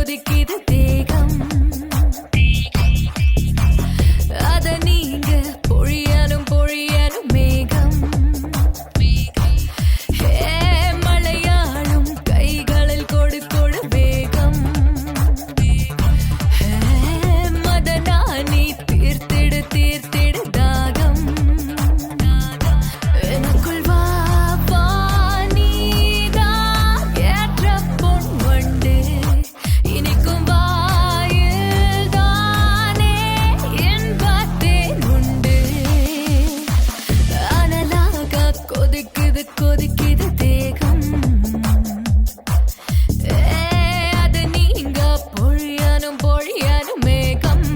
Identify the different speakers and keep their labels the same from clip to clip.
Speaker 1: கொதிக்குது தேகம் அத நீங்க பொழியனும் பொழியனும் மேகம் மலையாளும் கைகளில் கொடு கொடு வேகம் மதனானி தீர்த்திடு தீர்த்திடு தாகம் எனக்குள் வா வா நீதான் ஏற்ற பொன் வண்டு இனிக்கும் வாயில் தானே என்பத்தேன் உண்டு அனலாக கொதிக்குது கொதிக்குது தேகம் அது நீங்க பொழியனும் பொழியனும் மேகம்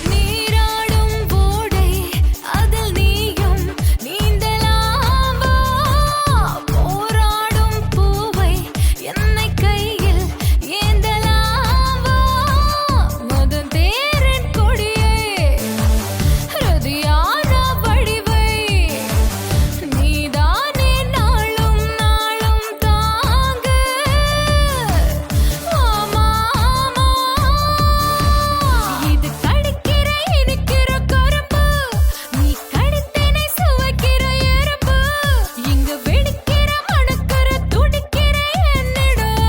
Speaker 1: நீராடும் போடை அதில் நீயும் நீந்தலாம் வா போராடும் பூவை என்னை கையில் ஏந்தலாம் வா மதன் தேரின் கொடியை ரதியான வடிவை நீதானே நாளும் நாளும் தாங்க ஆமா ஆமா இது கடிக்கிற இனிக்கிற கரும்பு நீ கடித்தேனை சுவைக்கிற எறும்பு இங்க வெடிக்கிற மணக்கிற துடிக்கிற என்னிடம்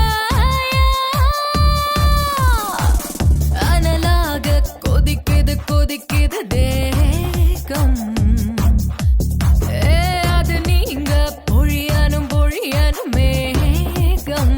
Speaker 1: அனலாக கொதிக்குது கொதிக்குது தேகம் அது நீங்க பொழியனும் பொழியனும் மேகம்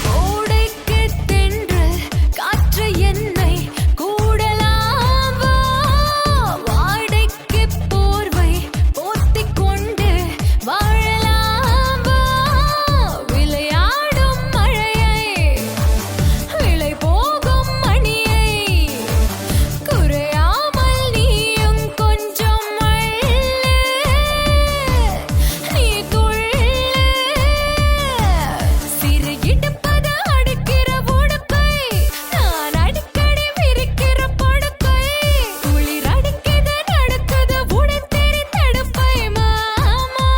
Speaker 1: கோடைக்கு தென்று காற்று என்னை கூடலாம் வா வாடைக்கு போர்வை போத்திக் கொண்டு வாழலாம் வா விளையாடும் மழையை விளை போகும் மணியை குறையாமல் நீயும் கொஞ்சம் அள்ளு நீ துள்ளு சிறு இடுப்பது அடிக்கிற உடுக்கை நான் அடிக்கடி விரிக்கிற படுக்கை குளிர் அடிக்குது நடக்குது உடத்தெறி தடுப்பை மாமா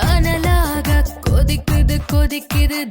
Speaker 1: அனலாக கொதிக்குது கொதிக்குது